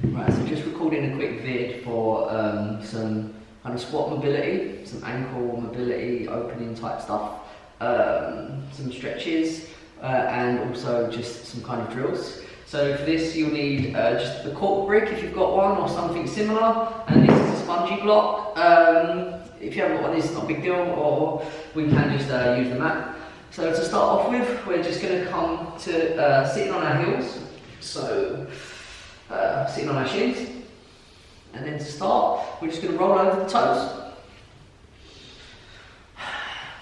Right, so just recording a quick vid for some kind of squat mobility, some ankle mobility, opening type stuff, some stretches, and also just some kind of drills. So for this you'll need just the cork brick if you've got one or something similar, and this is a spongy block. If you haven't got one, this is not a big deal, or we can just use the mat. So to start off with, we're just going to come to sitting on our heels, so sitting on our shins, and then to start, we're just going to roll over the toes.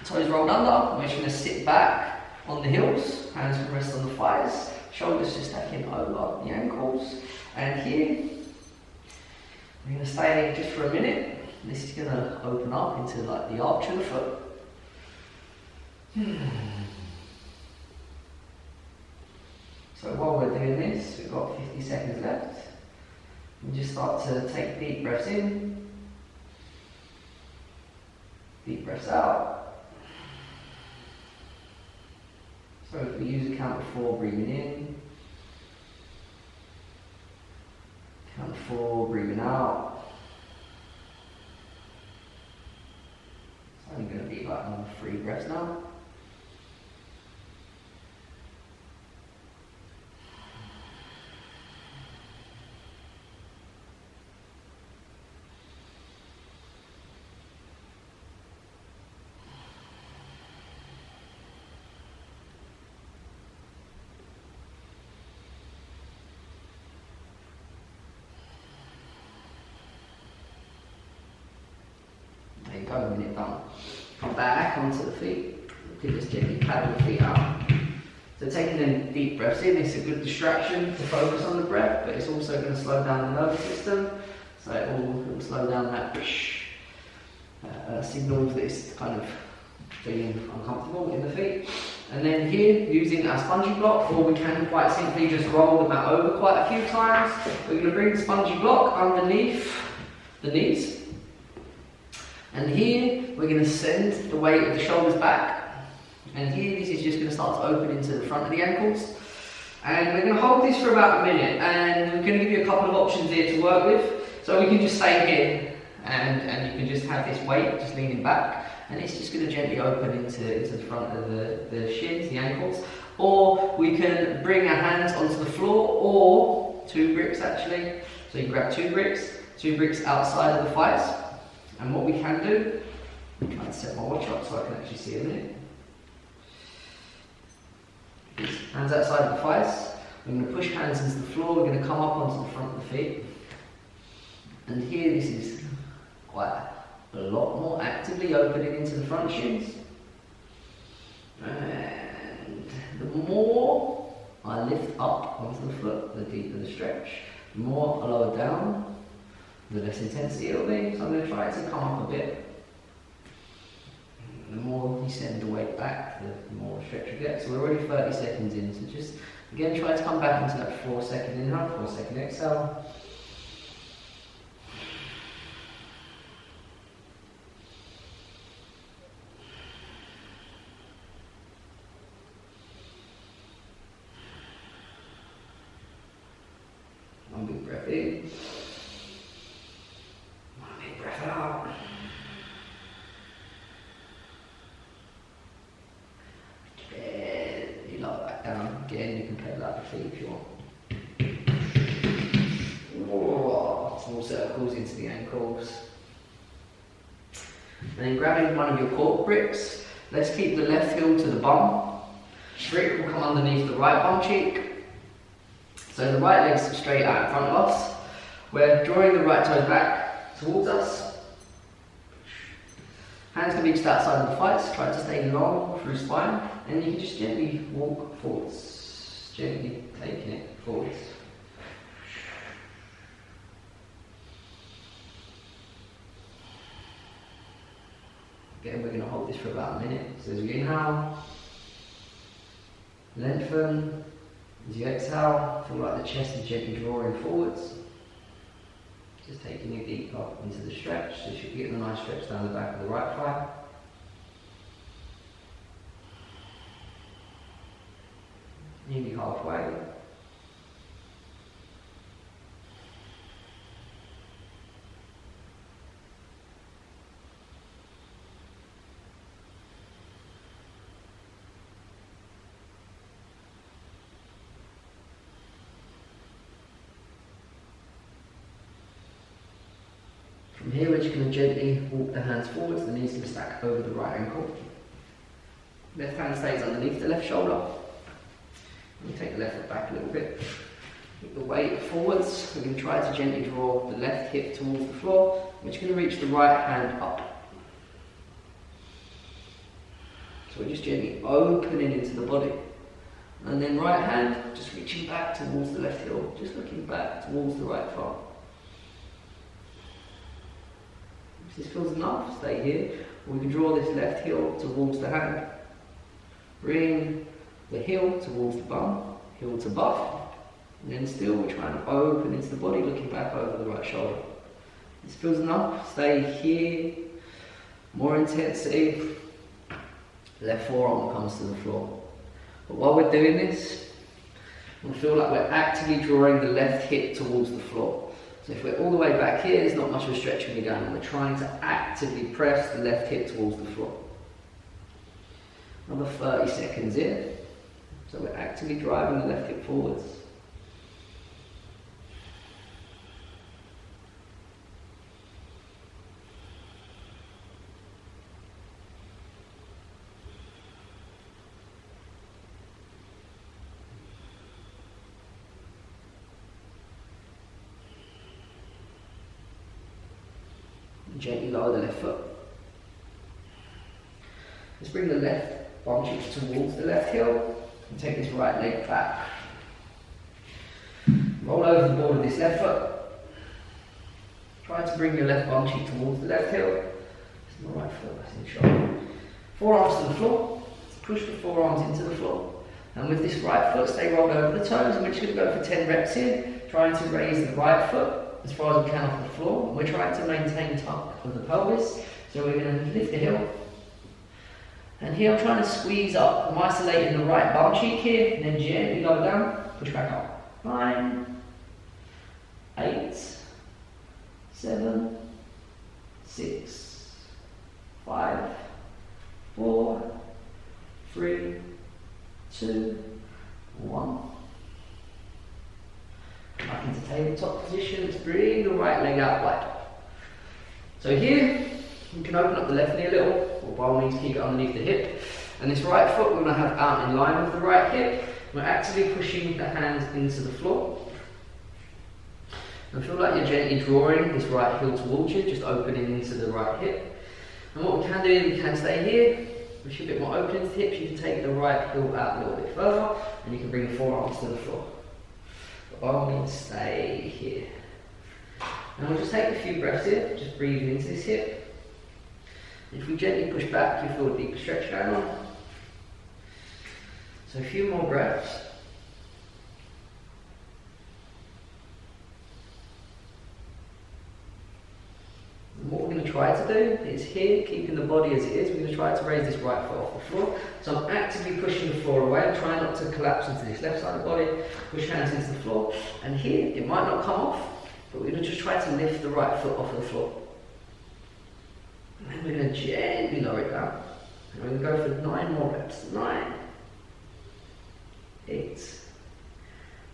Toes rolled under, we're just going to sit back on the heels, hands can rest on the thighs, shoulders just stacking over the ankles, and here, we're going to stay just for a minute. This is going to open up into like the arch of the foot. So while we're doing this, we've got 50 seconds left. We just start to take deep breaths in, deep breaths out. So if we use a count of 4, breathing in, count of 4, breathing out. It's only going to be like another 3 breaths now. There you go, a minute done. Come back onto the feet. You can just gently paddle the feet out. So taking them deep breaths in, it's a good distraction to focus on the breath, but it's also going to slow down the nervous system. So it will slow down that signals that it's kind of feeling uncomfortable in the feet. And then here, using our spongy block, or we can quite simply just roll the mat over quite a few times. We're going to bring the spongy block underneath the knees. And here, we're going to send the weight of the shoulders back. And here, this is just going to start to open into the front of the ankles. And we're going to hold this for about a minute. And we're going to give you a couple of options here to work with. So we can just stay here, and you can just have this weight just leaning back. And it's just going to gently open into the front of the shins, the ankles. Or we can bring our hands onto the floor, or 2 bricks actually. So you grab 2 bricks outside of the thighs. And what we can do, I'm trying to set my watch up so I can actually see a minute. Hands outside of the thighs. We're going to push hands into the floor. We're going to come up onto the front of the feet. And here this is quite a lot more actively opening into the front shins. And the more I lift up onto the foot, the deeper the stretch. The more I lower down, the less intensity it'll be. So I'm going to try to come up a bit. The more you send the weight back, the more stretch you get. So we're already 30 seconds in, so just again try to come back into that 4-second inhale, 4-second exhale. One big breath in. One big breath out. Again, you lower back down. Again, you can pedal out the feet if you want. Whoa, small circles into the ankles. And then grabbing one of your cork bricks, let's keep the left heel to the bum. Brick will come underneath the right bum cheek. So the right leg's straight out in front of us. We're drawing the right toes back towards us. Hands can be just outside of the thighs. Try to stay long through spine. And you can just gently walk forwards. Gently taking it forwards. Again, we're going to hold this for about a minute. So as you inhale, lengthen. As you exhale, feel like the chest is gently drawing forwards. Just taking you deeper into the stretch. So you should get a nice stretch down the back of the right thigh. Nearly halfway. From here, we're just going to gently walk the hands forwards, the knees going to stack over the right ankle. Left hand stays underneath the left shoulder. You take the left foot back a little bit. Keep the weight forwards. We're going to try to gently draw the left hip towards the floor. We're just going to reach the right hand up. So we're just gently opening into the body. And then right hand, just reaching back towards the left heel. Just looking back towards the right thigh. If this feels enough, stay here. Or we can draw this left heel towards the hand. Bring the heel towards the bum, heel to butt, and then still we're trying to open into the body, looking back over the right shoulder. This feels enough, stay here, more intensity. Left forearm comes to the floor. But while we're doing this, we feel like we're actively drawing the left hip towards the floor. So if we're all the way back here, there's not much of a stretch when you're going. We're trying to actively press the left hip towards the floor. Another 30 seconds here. So we're actively driving the left hip forwards. Gently lower the left foot. Let's bring the left bum cheek towards the left heel and take this right leg back. Roll over the ball of this left foot. Try to bring your left bum cheek towards the left heel. It's my right foot, that's in the shoulder. Forearms to the floor. Let's push the forearms into the floor. And with this right foot, stay rolled over the toes. And we're just going to go for 10 reps here, trying to raise the right foot as far as we can off the floor. We're trying to maintain tuck of the pelvis. So we're going to lift the heel. And here I'm trying to squeeze up. I'm isolating the right bum cheek here, and then gently lower down, push back up. 9, 8, 7, 6, 5, 4, 3, 2, 1. Back into tabletop position. Let's bring the right leg out wide. So here, you can open up the left knee a little, or by all means keep it underneath the hip. And this right foot we're going to have out in line with the right hip. We're actively pushing the hands into the floor. And feel like you're gently drawing this right heel towards you, just opening into the right hip. And what we can do, we can stay here. Push a bit more open into the hips. You can take the right heel out a little bit further, and you can bring the forearms to the floor. But by all means, stay here. And we'll just take a few breaths here, just breathing into this hip. If we gently push back, you feel a deeper stretch going on. So a few more breaths. And what we're going to try to do is here, keeping the body as it is, we're going to try to raise this right foot off the floor. So I'm actively pushing the floor away. I'm trying not to collapse into this left side of the body. Push hands into the floor. And here, it might not come off, but we're going to just try to lift the right foot off of the floor. And then we're going to gently lower it down. And we're going to go for 9 more reps. 9, 8,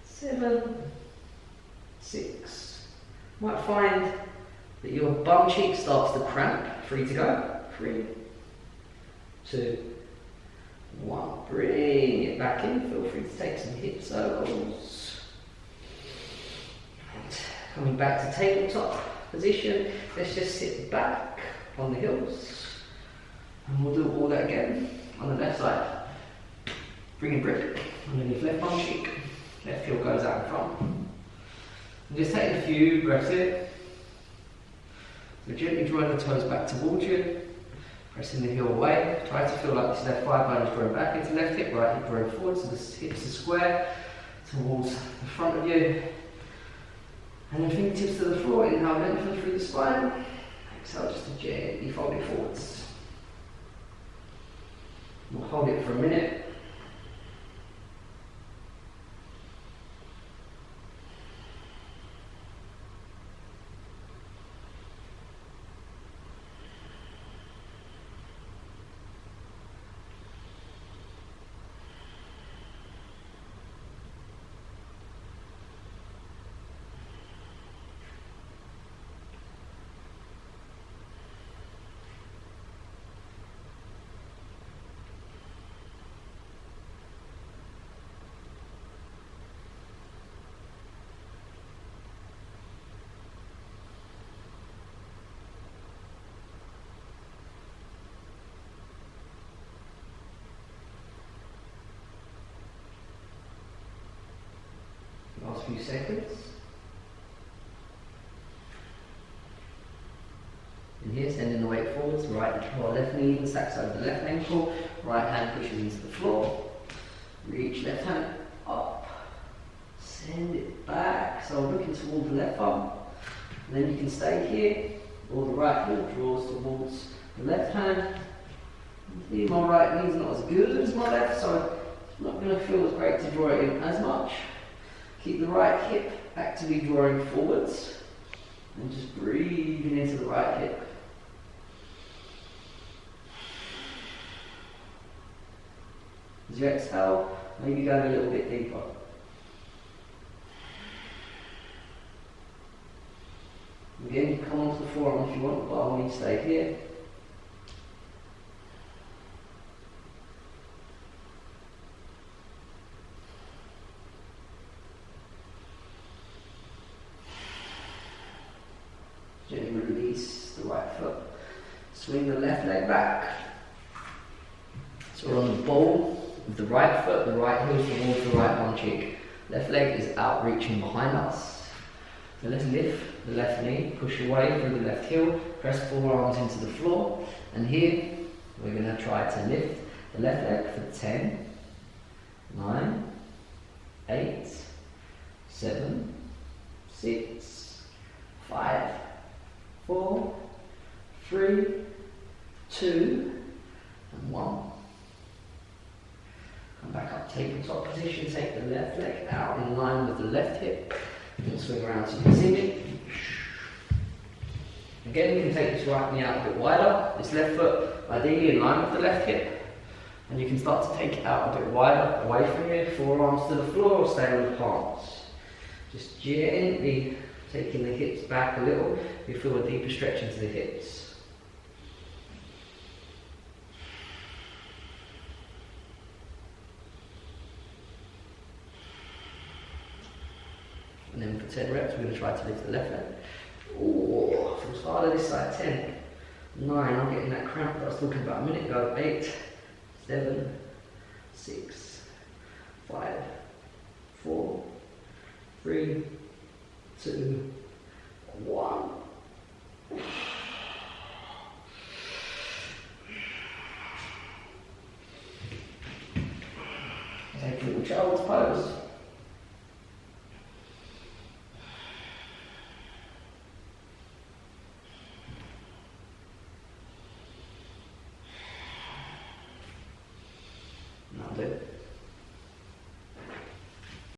7, 6. Might find that your bum cheek starts to cramp. 3 to go. 3, 2, 1. Bring it back in. Feel free to take some hip circles. And coming back to tabletop position. Let's just sit back on the heels. And we'll do all that again on the left side. Bring a grip underneath left bum cheek. Left heel goes out in front. And just take a few breaths here. So gently drawing the toes back towards you. Pressing the heel away. Try to feel like this left thigh bone is drawing back into left hip, right hip drawing forward. So the hips are square towards the front of you. And then fingertips to the floor. Inhale, lengthen through the spine. Exhale, just to gently fold it forwards. We'll hold it for a minute. few seconds. And here, sending the weight forwards, right or left knee even stacks over the left ankle, right hand pushes into the floor, reach left hand up, send it back, so looking towards the left arm, and then you can stay here, or the right heel draws towards the left hand. See, my right knee's not as good as my left, so it's not going to feel as great to draw it in as much. Keep the right hip actively drawing forwards, and just breathing into the right hip. As you exhale, maybe going a little bit deeper. Again, you come onto the forearm if you want, but I want you to stay here. Gently release the right foot. Swing the left leg back. So we're on the ball with the right foot, the right heel towards the right one cheek. Left leg is out reaching behind us. So let's lift the left knee, push away through the left heel, press forearms into the floor. And here we're going to try to lift the left leg for 10, 9, 8, 7, 6, 5, 4, 3, 2, and 1. Come back up, tabletop position, take the left leg out in line with the left hip, and swing around so you can see me. Again, you can take this right knee out a bit wider, this left foot ideally in line with the left hip, and you can start to take it out a bit wider, away from you, forearms to the floor, or stay on the palms. Just gently taking the hips back a little, you feel a deeper stretch into the hips. And then for 10 reps, we're going to try to lift the left leg. Oh, feels harder this side. 10, 9, I'm getting that cramp that I was talking about a minute ago. 8, 7, 6, 5, 4, 3, 2, 1. Take a little child's pose.